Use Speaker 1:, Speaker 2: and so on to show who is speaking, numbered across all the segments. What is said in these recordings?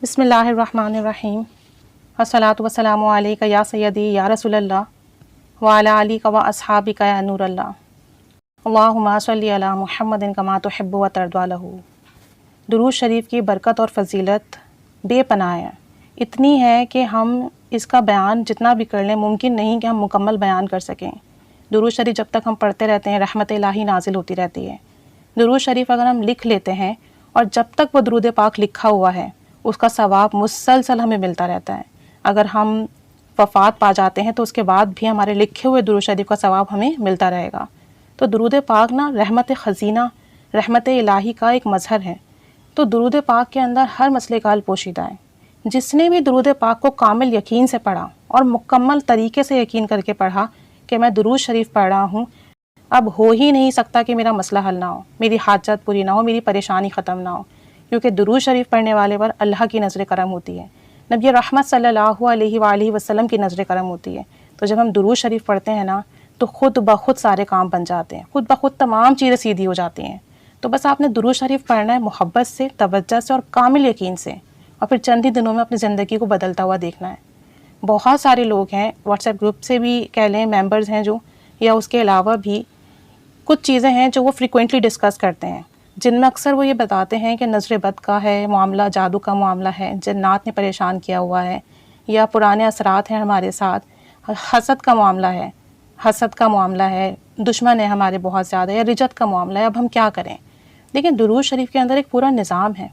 Speaker 1: بسم اللہ الرحمن الرحیم الصلاۃ والسلام علیک یا سیدی یا رسول اللہ وعلی آلک و اصحابک یا نور اللہ اللہم صلی علی محمد کما تحب و ترضی لہ۔ درود شریف کی برکت اور فضیلت بے پناہ ہے، اتنی ہے کہ ہم اس کا بیان جتنا بھی کر لیں ممکن نہیں کہ ہم مکمل بیان کر سکیں۔ درود شریف جب تک ہم پڑھتے رہتے ہیں رحمت الہی نازل ہوتی رہتی ہے۔ درود شریف اگر ہم لکھ لیتے ہیں اور جب تک وہ درود پاک لکھا ہوا ہے اس کا ثواب مسلسل ہمیں ملتا رہتا ہے۔ اگر ہم وفات پا جاتے ہیں تو اس کے بعد بھی ہمارے لکھے ہوئے درود شریف کا ثواب ہمیں ملتا رہے گا۔ تو درود پاک نا رحمت خزینہ، رحمت الہی کا ایک مظہر ہے۔ تو درود پاک کے اندر ہر مسئلے کا حل پوشیدہ ہے۔ جس نے بھی درود پاک کو کامل یقین سے پڑھا اور مکمل طریقے سے یقین کر کے پڑھا کہ میں درود شریف پڑھ رہا ہوں، اب ہو ہی نہیں سکتا کہ میرا مسئلہ حل نہ ہو، میری حاجت پوری نہ ہو، میری پریشانی ختم نہ ہو، کیونکہ درود شریف پڑھنے والے پر اللہ کی نظر کرم ہوتی ہے، نبی رحمت صلی اللہ علیہ وآلہ وسلم کی نظر کرم ہوتی ہے۔ تو جب ہم درود شریف پڑھتے ہیں نا تو خود بخود سارے کام بن جاتے ہیں، خود بخود تمام چیزیں سیدھی ہو جاتی ہیں۔ تو بس آپ نے درود شریف پڑھنا ہے محبت سے، توجہ سے اور کامل یقین سے، اور پھر چند ہی دنوں میں اپنی زندگی کو بدلتا ہوا دیکھنا ہے۔ بہت سارے لوگ ہیں، واٹس ایپ گروپ سے بھی کہہ لیں ممبرز ہیں جو، یا اس کے علاوہ بھی کچھ چیزیں ہیں جو وہ فریکوینٹلی ڈسکس کرتے ہیں، جن میں اکثر وہ یہ بتاتے ہیں کہ نظر بد کا ہے معاملہ، جادو کا معاملہ ہے، جنات نے پریشان کیا ہوا ہے، یا پرانے اثرات ہیں ہمارے ساتھ، حسد کا معاملہ ہے، دشمن ہے ہمارے بہت زیادہ، یا رجت کا معاملہ ہے، اب ہم کیا کریں؟ لیکن درود شریف کے اندر ایک پورا نظام ہے،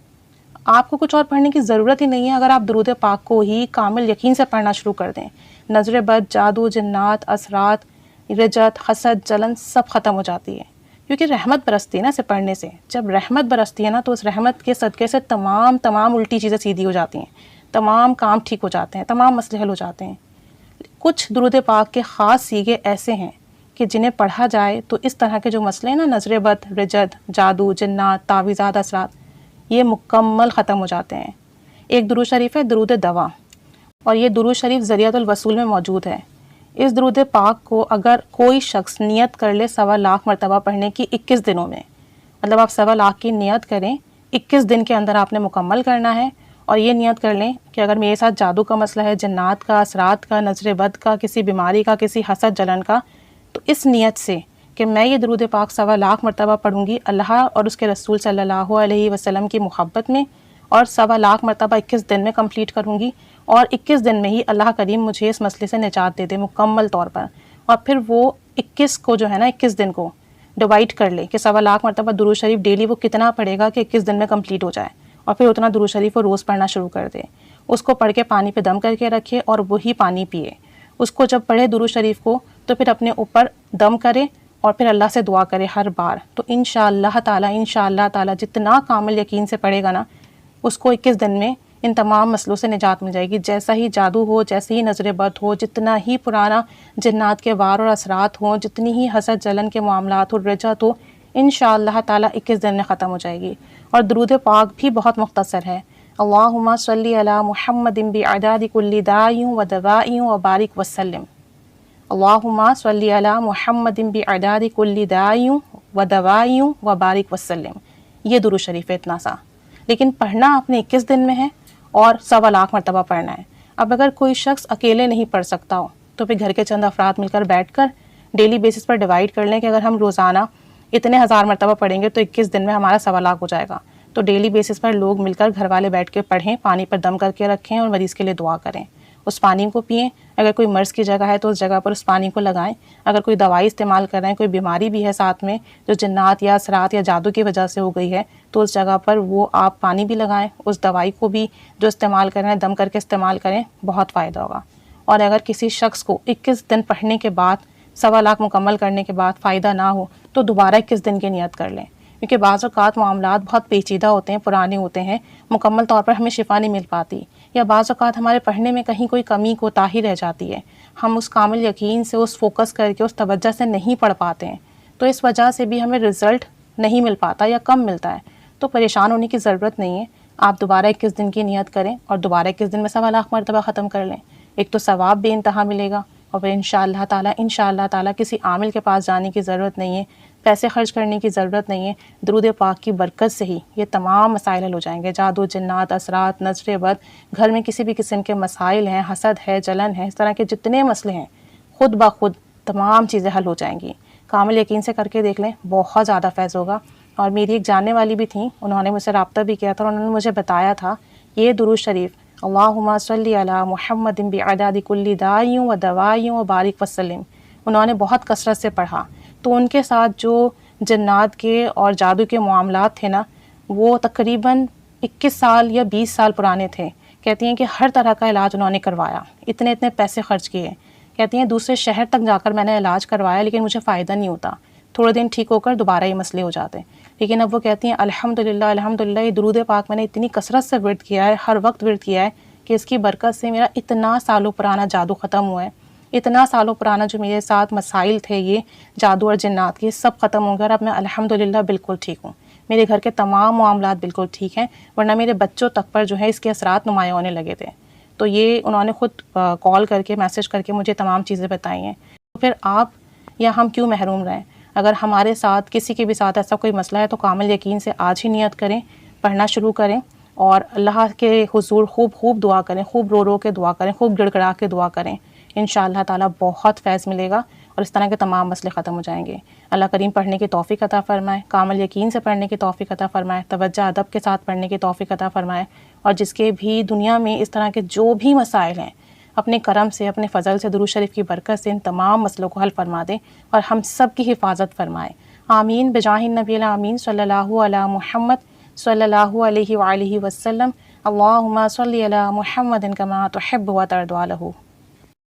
Speaker 1: آپ کو کچھ اور پڑھنے کی ضرورت ہی نہیں ہے۔ اگر آپ درود پاک کو ہی کامل یقین سے پڑھنا شروع کر دیں، نظر بد، جادو، جنات، اثرات، رجت، حسد، جلن سب ختم ہو جاتی ہے، کیونکہ رحمت برستی ہے نا اسے پڑھنے سے۔ جب رحمت برستی ہے نا تو اس رحمت کے صدقے سے تمام الٹی چیزیں سیدھی ہو جاتی ہیں، تمام کام ٹھیک ہو جاتے ہیں، تمام مسئلے حل ہو جاتے ہیں۔ کچھ درود پاک کے خاص سیغے ایسے ہیں کہ جنہیں پڑھا جائے تو اس طرح کے جو مسئلے ہیں نا، نظر بد، رجت، جادو، جنات، تعویذات، اثرات، یہ مکمل ختم ہو جاتے ہیں۔ ایک درود شریف ہے درود دوا، اور یہ درود شریف ذریعۃ الوصول میں موجود ہے۔ اس درود پاک کو اگر کوئی شخص نیت کر لے 1.25 مرتبہ پڑھنے کی 21 دنوں میں، مطلب آپ 1.25 کی نیت کریں، 21 دن کے اندر آپ نے مکمل کرنا ہے، اور یہ نیت کر لیں کہ اگر میرے ساتھ جادو کا مسئلہ ہے، جنات کا، اثرات کا، نظر بد کا، کسی بیماری کا، کسی حسد جلن کا، تو اس نیت سے کہ میں یہ درود پاک 1.25 مرتبہ پڑھوں گی اللہ اور اس کے رسول صلی اللہ علیہ وسلم کی محبت میں، اور 1.25 مرتبہ 21 دن میں کمپلیٹ کروں گی، اور 21 دن میں ہی اللہ کریم مجھے اس مسئلے سے نجات دے دے مکمل طور پر۔ اور پھر وہ 21 کو جو ہے نا، 21 دن کو ڈیوائڈ کر لے کہ 1.25 مرتبہ درود شریف ڈیلی وہ کتنا پڑھے گا کہ 21 دن میں کمپلیٹ ہو جائے، اور پھر اتنا درود شریف وہ روز پڑھنا شروع کر دے۔ اس کو پڑھ کے پانی پہ دم کر کے رکھے اور وہی پانی پیے۔ اس کو جب پڑھے درود شریف کو تو پھر اپنے اوپر دم کرے اور پھر اللہ سے دعا کرے ہر بار، تو انشاءاللہ تعالی جتنا کامل یقین سے پڑھے گا نا، اس کو 21 دن میں ان تمام مسئلوں سے نجات مل جائے گی۔ جیسا ہی جادو ہو، جیسے ہی نظر بد ہو، جتنا ہی پرانا جنات کے وار اور اثرات ہوں، جتنی ہی حسد جلن کے معاملات ہو، رجت ہو، انشاءاللہ تعالی 21 دن میں ختم ہو جائے گی۔ اور درود پاک بھی بہت مختصر ہے، اللہم صلی علی محمد بعدد کل داء و دواء و بارک وسلم، اللہم صلی علی محمد بعدد کل داء و دواء و بارک وسلم۔ یہ درود شریف ہے اتنا سا، لیکن پڑھنا آپ نے 21 دن میں ہے اور 1.25 مرتبہ پڑھنا ہے۔ اب اگر کوئی شخص اکیلے نہیں پڑھ سکتا ہو تو پھر گھر کے چند افراد مل کر بیٹھ کر ڈیلی بیسس پر ڈیوائڈ کر لیں کہ اگر ہم روزانہ اتنے 1000 مرتبہ پڑھیں گے تو 21 دن میں ہمارا 1.25 ہو جائے گا۔ تو ڈیلی بیسس پر لوگ مل کر گھر والے بیٹھ کے پڑھیں، پانی پر دم کر کے رکھیں اور مریض کے لیے دعا کریں، اس پانی کو پئیں۔ اگر کوئی مرض کی جگہ ہے تو اس جگہ پر اس پانی کو لگائیں۔ اگر کوئی دوائی استعمال کر رہے ہیں، کوئی بیماری بھی ہے ساتھ میں جو جنات یا اثرات یا جادو کی وجہ سے ہو گئی ہے، تو اس جگہ پر وہ آپ پانی بھی لگائیں، اس دوائی کو بھی جو استعمال کر رہے ہیں دم کر کے استعمال کریں، بہت فائدہ ہوگا۔ اور اگر کسی شخص کو 21 دن پڑھنے کے بعد 1.25 مکمل کرنے کے بعد فائدہ نہ ہو تو دوبارہ 21 دن کی نیت کر لیں، کیونکہ بعض اوقات معاملات بہت پیچیدہ ہوتے ہیں، پرانے ہوتے ہیں، مکمل طور پر ہمیں شفا نہیں مل پاتی، یا بعض اوقات ہمارے پڑھنے میں کہیں کوئی کمی کوتاہی رہ جاتی ہے، ہم اس کامل یقین سے، اس فوکس کر کے، اس توجہ سے نہیں پڑھ پاتے ہیں، تو اس وجہ سے بھی ہمیں رزلٹ نہیں مل پاتا یا کم ملتا ہے۔ تو پریشان ہونے کی ضرورت نہیں ہے، آپ دوبارہ 21 دن کی نیت کریں اور دوبارہ 21 دن میں 1.25 مرتبہ ختم کر لیں۔ ایک تو ثواب بے انتہا ملے گا، اور پھر انشاءاللہ تعالی کسی عامل کے پاس جانے کی ضرورت نہیں ہے، پیسے خرچ کرنے کی ضرورت نہیں ہے، درود پاک کی برکت سے ہی یہ تمام مسائل حل ہو جائیں گے۔ جادو، جنات، اثرات، نظر بد، گھر میں کسی بھی قسم کے مسائل ہیں، حسد ہے، جلن ہے، اس طرح کے جتنے مسئلے ہیں خود بخود تمام چیزیں حل ہو جائیں گی۔ کامل یقین سے کر کے دیکھ لیں، بہت زیادہ فیض ہوگا۔ اور میری ایک جاننے والی بھی تھیں، انہوں نے مجھ سے رابطہ بھی کیا تھا، اور انہوں نے مجھے بتایا تھا یہ درود شریف اللہم صلی علی محمد بعدد کل داء و دواء و بارک وسلم انہوں نے بہت کثرت سے پڑھا، تو ان کے ساتھ جو جنات کے اور جادو کے معاملات تھے نا، وہ تقریباً 21 سال یا 20 سال پرانے تھے۔ کہتی ہیں کہ ہر طرح کا علاج انہوں نے کروایا، اتنے پیسے خرچ کیے۔ کہتی ہیں دوسرے شہر تک جا کر میں نے علاج کروایا لیکن مجھے فائدہ نہیں ہوتا، تھوڑے دن ٹھیک ہو کر دوبارہ یہ مسئلے ہو جاتے ہیں۔ لیکن اب وہ کہتی ہیں الحمدللہ یہ درود پاک میں نے اتنی کثرت سے ورد کیا ہے، ہر وقت ورد کیا ہے کہ اس کی برکت سے میرا اتنا سالوں پرانا جادو ختم ہوا ہے، اتنا سالوں پرانا جو میرے ساتھ مسائل تھے یہ جادو اور جنات کے، سب ختم ہو گئے، اور اب میں الحمدللہ بالکل ٹھیک ہوں۔ میرے گھر کے تمام معاملات بالکل ٹھیک ہیں، ورنہ میرے بچوں تک پر جو ہے اس کے اثرات نمایاں ہونے لگے تھے۔ تو یہ انہوں نے خود کال کر کے میسج کر کے مجھے تمام چیزیں بتائی ہیں۔ تو پھر آپ یا ہم کیوں محروم رہیں؟ اگر ہمارے ساتھ کسی کے بھی ساتھ ایسا کوئی مسئلہ ہے تو کامل یقین سے آج ہی نیت کریں، پڑھنا شروع کریں، اور اللہ کے حضور خوب دعا کریں، خوب رو کے دعا کریں، خوب گڑ گڑا کے دعا کریں۔ انشاءاللہ تعالیٰ بہت فیض ملے گا اور اس طرح کے تمام مسئلے ختم ہو جائیں گے۔ اللہ کریم پڑھنے کی توفیق عطا فرمائے، کامل یقین سے پڑھنے کی توفیق عطا فرمائے، توجہ ادب کے ساتھ پڑھنے کی توفیق عطا فرمائے، اور جس کے بھی دنیا میں اس طرح کے جو بھی مسائل ہیں اپنے کرم سے، اپنے فضل سے، درود شریف کی برکت سے ان تمام مسئلوں کو حل فرما دیں اور ہم سب کی حفاظت فرمائے۔ آمین بجاہ النبی الامین صلی اللہ علی محمد صلی اللہ علیہ وآلہ وسلم۔ اللہم صلی علی محمد کما تحب و ترضی عنہ۔